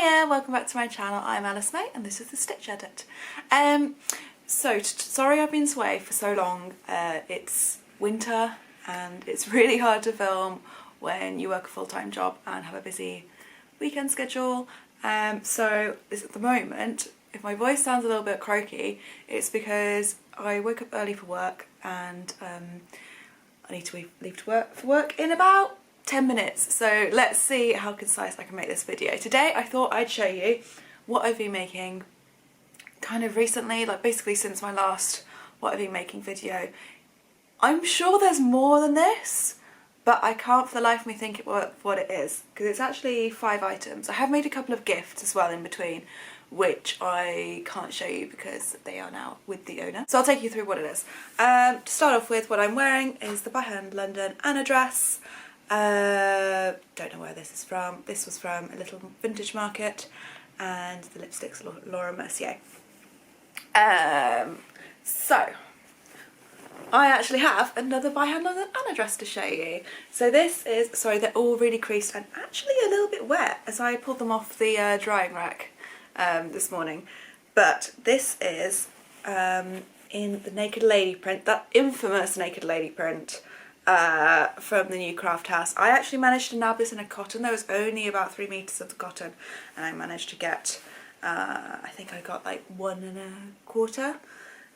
Hiya, welcome back to my channel. I'm Alice May and this is the Stitch Edit. Sorry I've been away for so long. It's winter and it's really hard to film when you work a full-time job and have a busy weekend schedule. At the moment, if my voice sounds a little bit croaky, it's because I woke up early for work and I need to leave for work in about 10 minutes. So let's see how concise I can make this video. Today I thought I'd show you what I've been making kind of recently, like basically since my last what I've been making video. I'm sure there's more than this, but I can't for the life of me think what it is, because it's actually 5 items. I have made a couple of gifts as well in between, which I can't show you because they are now with the owner. So I'll take you through what it is. To start off with, what I'm wearing is the By Hand London Anna dress. Don't know where this is from. This was from a little vintage market, and the lipstick's Laura Mercier. So I actually have another By Hand London Anna dress to show you. So this is, sorry, they're all really creased and actually a little bit wet as I pulled them off the drying rack this morning. But this is in the Naked Lady print, that infamous Naked Lady print. From the new craft house. I actually managed to nab this in a cotton. There was only about 3 meters of the cotton and I managed to get, I think I got like 1 1/4,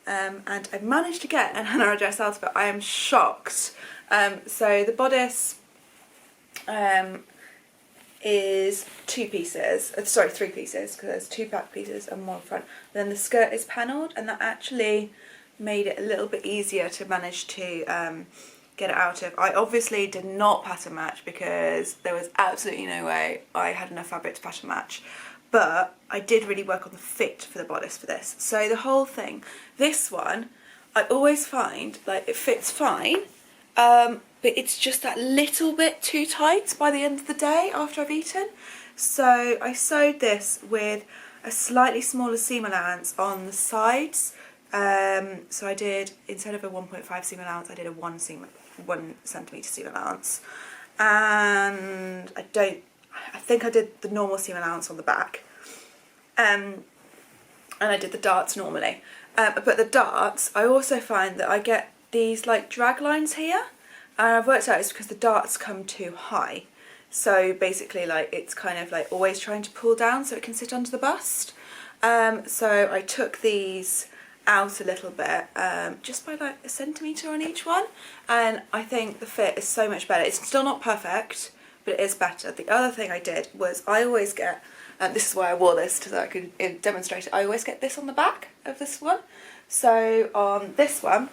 and I managed to get an Anna dress out of it. I am shocked. So the bodice is 2 pieces, sorry 3 pieces, because there's 2 back pieces and 1 front. Then the skirt is panelled, and that actually made it a little bit easier to manage to get it out of. I obviously did not pattern match because there was absolutely no way I had enough fabric to pattern match, but I did really work on the fit for the bodice for this. So the whole thing, this one, I always find like it fits fine, but it's just that little bit too tight by the end of the day after I've eaten. So I sewed this with a slightly smaller seam allowance on the sides. So I did, instead of a 1.5 seam allowance, I did a 1 centimetre seam allowance, and I think I did the normal seam allowance on the back, and I did the darts normally, but the darts, I also find that I get these like drag lines here, and I've worked out it's because the darts come too high. So basically, like, it's kind of like always trying to pull down so it can sit under the bust. So I took these out a little bit, just by like 1 centimetre on each one, and I think the fit is so much better. It's still not perfect, but it is better. The other thing I did was I always get, and this is why I wore this so that I could demonstrate it, I always get this on the back of this one. So on this one,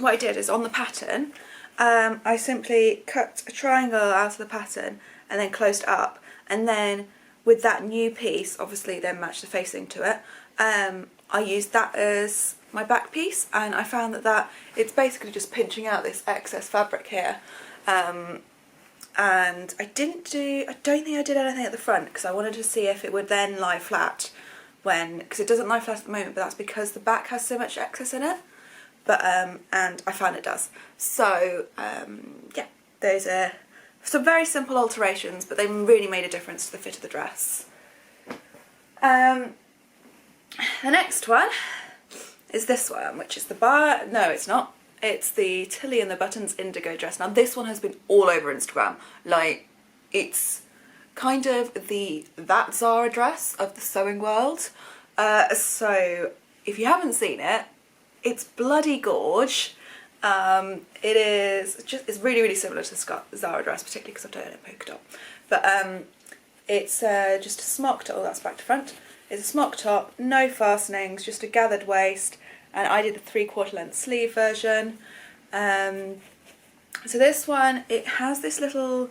what I did is on the pattern, I simply cut a triangle out of the pattern and then closed it up, and then with that new piece, obviously then match the facing to it, I used that as my back piece, and I found that it's basically just pinching out this excess fabric here. And I don't think I did anything at the front because I wanted to see if it would then lie flat because it doesn't lie flat at the moment, but that's because the back has so much excess in it. But and I found it does. So yeah, those are some very simple alterations, but they really made a difference to the fit of the dress. The next one is this one, which is no, it's not. It's the Tilley and the Buttons Indigo dress. Now this one has been all over Instagram. Like, it's kind of that Zara dress of the sewing world. So if you haven't seen it, it's bloody gorge. It's really, really similar to the Zara dress, particularly because I've done it in polka dot. But it's just a smock top. Oh, that's back to front. It's a smock top, no fastenings, just a gathered waist, and I did the 3/4 length sleeve version. So this one, it has this little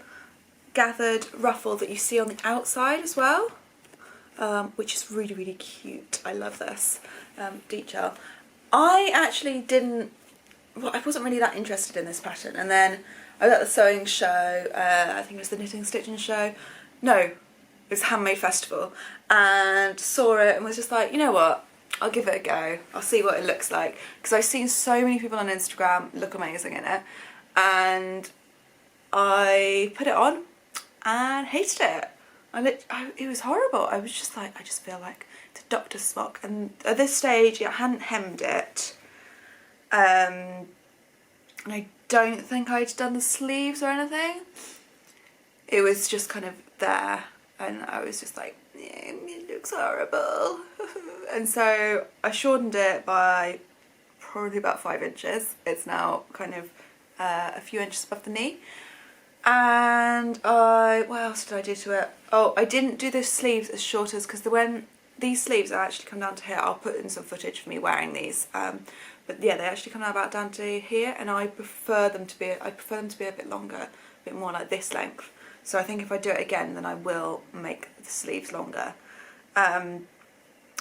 gathered ruffle that you see on the outside as well, which is really, really cute. I love this detail. I actually I wasn't really that interested in this pattern, and then I was at the sewing show, I think it was the Knitting Stitching show, no, it was Handmade Festival, and saw it and was just like, you know what, I'll give it a go, I'll see what it looks like, because I've seen so many people on Instagram look amazing in it, and I put it on and hated it. It was horrible. I was just like, I just feel like it's a doctor's smock. And at this stage, I hadn't hemmed it. And I don't think I'd done the sleeves or anything. It was just kind of there. And I was just like, yeah, it looks horrible. And so I shortened it by probably about 5 inches. It's now kind of a few inches above the knee. And what else did I do to it? Oh, I didn't do the sleeves as short as, because when these sleeves actually come down to here, I'll put in some footage of me wearing these. But yeah, they actually come about down to here, and I prefer them to be a bit longer, a bit more like this length. So I think if I do it again, then I will make the sleeves longer.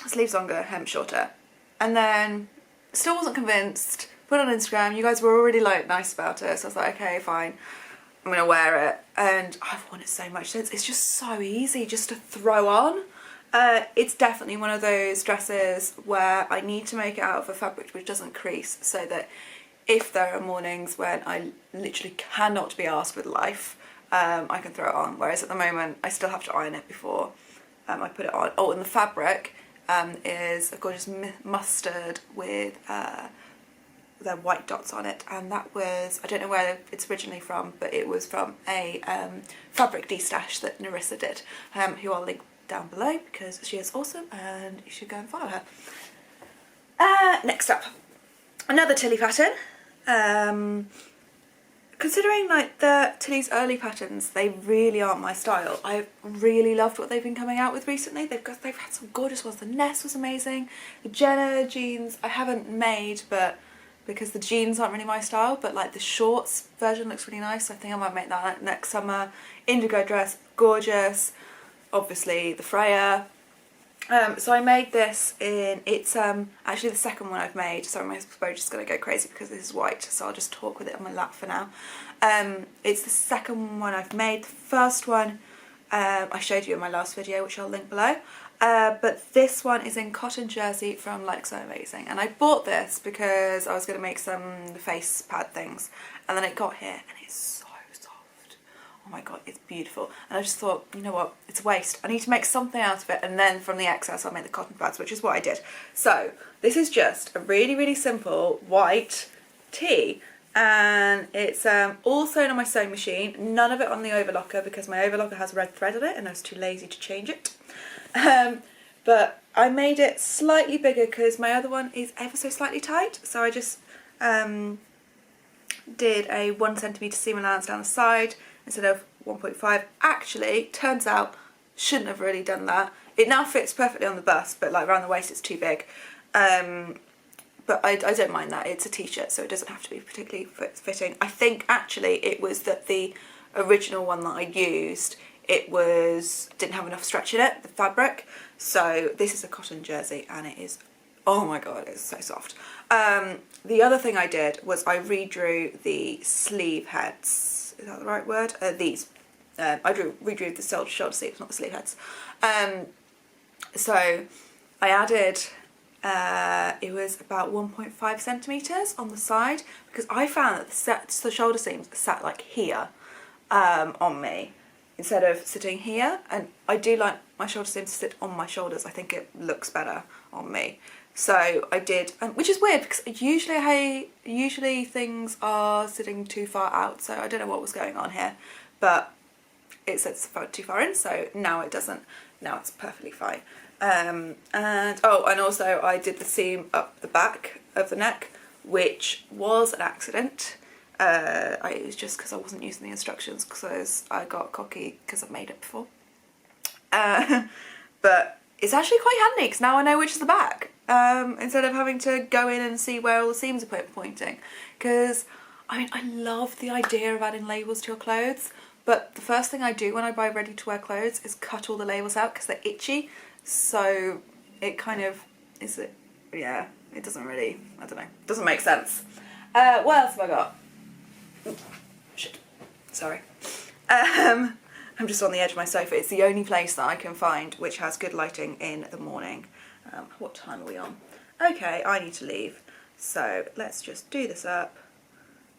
Sleeves longer, hem shorter. And then still wasn't convinced. Put it on Instagram. You guys were already like nice about it, so I was like, okay, fine. I'm gonna wear it, and I've worn it so much since. It's just so easy just to throw on. It's definitely one of those dresses where I need to make it out of a fabric which doesn't crease, so that if there are mornings when I literally cannot be arsed with life, I can throw it on. Whereas at the moment, I still have to iron it before I put it on. Oh, and the fabric is a gorgeous mustard with the white dots on it, and that was, I don't know where it's originally from, but it was from a fabric de-stash that Narissa did, who I'll link down below because she is awesome and you should go and follow her. Next up, another Tilley pattern. Considering like the Tilley's early patterns, they really aren't my style. I've really loved what they've been coming out with recently. They've had some gorgeous ones. The Ness was amazing. The Jenna jeans I haven't made, but because the jeans aren't really my style, but like the shorts version looks really nice. I think I might make that next summer. Indigo dress, gorgeous. Obviously the Freya. So I made this in, it's actually the second one I've made, so my bow just going to go crazy because this is white, so I'll just talk with it on my lap for now. It's the second one I've made. The first one I showed you in my last video, which I'll link below. But this one is in cotton jersey from Like So Amazing, and I bought this because I was going to make some face pad things, and then it got here and it's so soft. Oh my god, it's beautiful. And I just thought, you know what, it's a waste. I need to make something out of it, and then from the excess I'll make the cotton pads, which is what I did. So this is just a really, really simple white tee, and it's all sewn on my sewing machine, none of it on the overlocker because my overlocker has red thread on it and I was too lazy to change it. But I made it slightly bigger because my other one is ever so slightly tight, so I just did a 1 centimetre seam allowance down the side instead of 1.5. Actually, turns out, shouldn't have really done that. It now fits perfectly on the bust, but like around the waist it's too big. But I don't mind that. It's a t-shirt, so it doesn't have to be particularly fitting. I think actually it was that the original one that I used, didn't have enough stretch in it, the fabric. So this is a cotton jersey and it is, oh my god, it's so soft. The other thing I did was I redrew the sleeve heads. Is that the right word? These. I redrew the shoulder sleeves, not the sleeve heads. So I added, it was about 1.5 centimetres on the side, because I found that the shoulder seams sat like here on me instead of sitting here, and I do like my shoulder seams to sit on my shoulders. I think it looks better on me. So I did, which is weird because usually things are sitting too far out, so I don't know what was going on here, but it sits too far in, so now it doesn't. Now it's perfectly fine. And also I did the seam up the back of the neck, which was an accident. It was just because I wasn't using the instructions because I got cocky because I've made it before. But it's actually quite handy because now I know which is the back, instead of having to go in and see where all the seams are pointing. Because I mean, I love the idea of adding labels to your clothes, but the first thing I do when I buy ready to wear clothes is cut all the labels out because they're itchy. So it kind of is it, yeah, it doesn't really, I don't know, doesn't make sense. What else have I got? Ooh, shit, sorry. I'm just on the edge of my sofa. It's the only place that I can find which has good lighting in the morning. What time are we on? Okay, I need to leave. So let's just do this up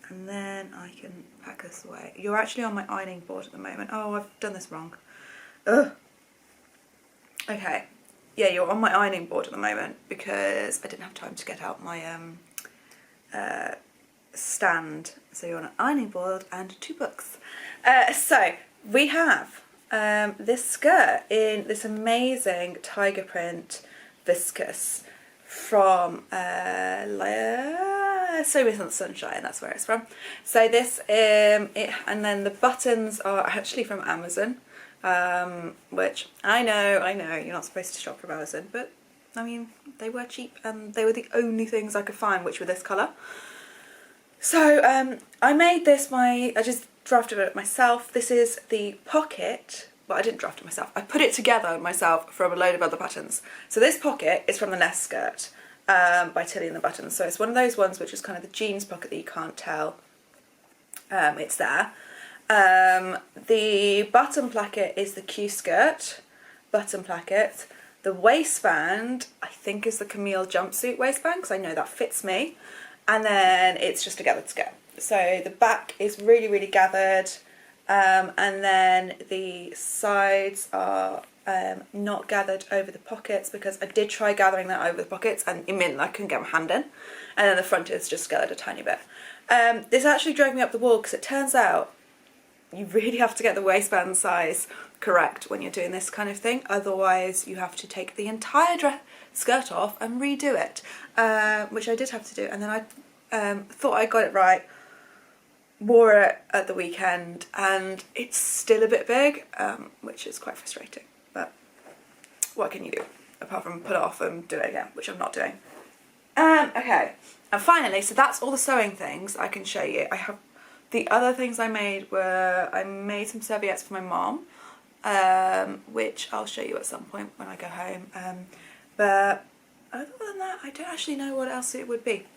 and then I can pack this away. You're actually on my ironing board at the moment. Oh, I've done this wrong. Ugh, Okay, yeah, you're on my ironing board at the moment because I didn't have time to get out my stand. So you're on an ironing board and 2 books. So we have this skirt in this amazing tiger print viscose from So Recent Sunshine, that's where it's from. So this, and then the buttons are actually from Amazon, which I know, you're not supposed to shop from Amazon, but I mean, they were cheap and they were the only things I could find which were this colour. So I made this, I just drafted it myself. This is the pocket. Well, I didn't draft it myself. I put it together myself from a load of other patterns. So this pocket is from the Nest skirt by Tilley and the Buttons. So it's one of those ones which is kind of the jeans pocket that you can't tell it's there. The button placket is the Q skirt button placket. The waistband, I think, is the Camille jumpsuit waistband because I know that fits me. And then it's just a gathered skirt. So the back is really, really gathered. And then the sides are not gathered over the pockets because I did try gathering that over the pockets and it meant I couldn't get my hand in. And then the front is just gathered a tiny bit. This actually drove me up the wall because it turns out you really have to get the waistband size correct when you're doing this kind of thing. Otherwise you have to take the entire skirt off and redo it, which I did have to do. And then I thought I got it right, wore it at the weekend, and it's still a bit big, which is quite frustrating. But what can you do apart from put it off and do it again, which I'm not doing. Okay, and finally, so that's all the sewing things I can show you. I have the other things I made were I made some serviettes for my mom, which I'll show you at some point when I go home. But other than that, I don't actually know what else it would be.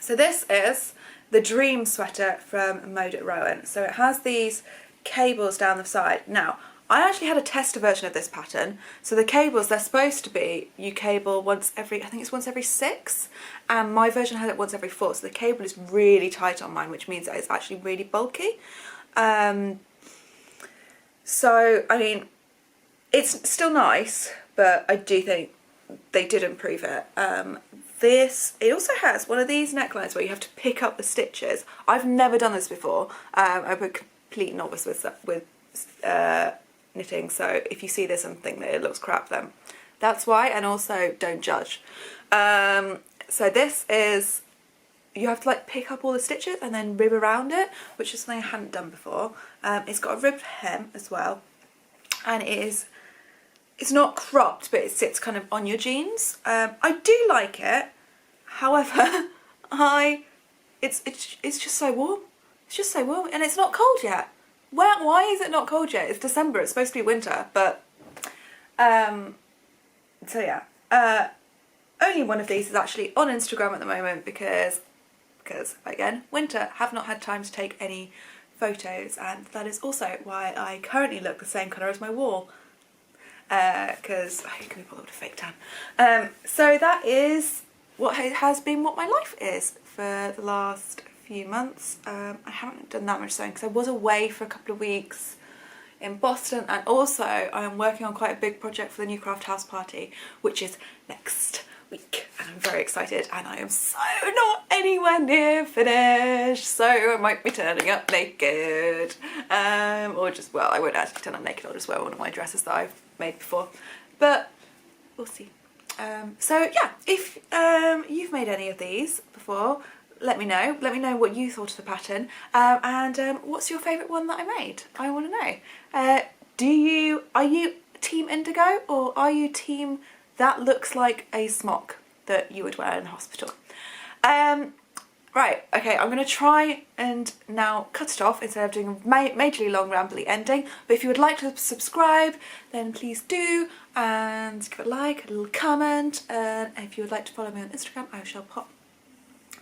So this is the Dream sweater from Mode at Rowan. So it has these cables down the side. Now, I actually had a tester version of this pattern. So the cables, they're supposed to be, you cable once every, I think it's once every 6. And my version had it once every 4. So the cable is really tight on mine, which means that it's actually really bulky. So, I mean, it's still nice, but I do think they did improve it. It also has one of these necklines where you have to pick up the stitches. I've never done this before. I'm a complete novice with knitting, so if you see this and think that it looks crap, then that's why. And also, don't judge. So this is, you have to like pick up all the stitches and then rib around it, which is something I hadn't done before. It's got a ribbed hem as well, and it's not cropped, but it sits kind of on your jeans. I do like it. However, it's just so warm. It's just so warm, and it's not cold yet. Why is it not cold yet? It's December. It's supposed to be winter, but so yeah. Only one of these is actually on Instagram at the moment because again, winter. Have not had time to take any photos, and that is also why I currently look the same colour as my wall. Because I can be bothered with a fake tan. So that is what has been what my life is for the last few months. I haven't done that much sewing because I was away for a couple of weeks in Boston, and also I am working on quite a big project for the new craft house party, which is next week, and I'm very excited, and I am so not anywhere near finished, so I might be turning up naked, or just, well, I won't actually turn up naked, I'll just wear one of my dresses that I've made before, but we'll see. So yeah, if you've made any of these before, let me know what you thought of the pattern, and what's your favourite one that I made? I want to know. Are you team indigo, or are you team that looks like a smock that you would wear in the hospital? Right, okay, I'm going to try and now cut it off instead of doing a majorly long rambly ending, but if you would like to subscribe, then please do, and give it a like, a little comment, and if you would like to follow me on Instagram, I shall pop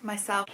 myself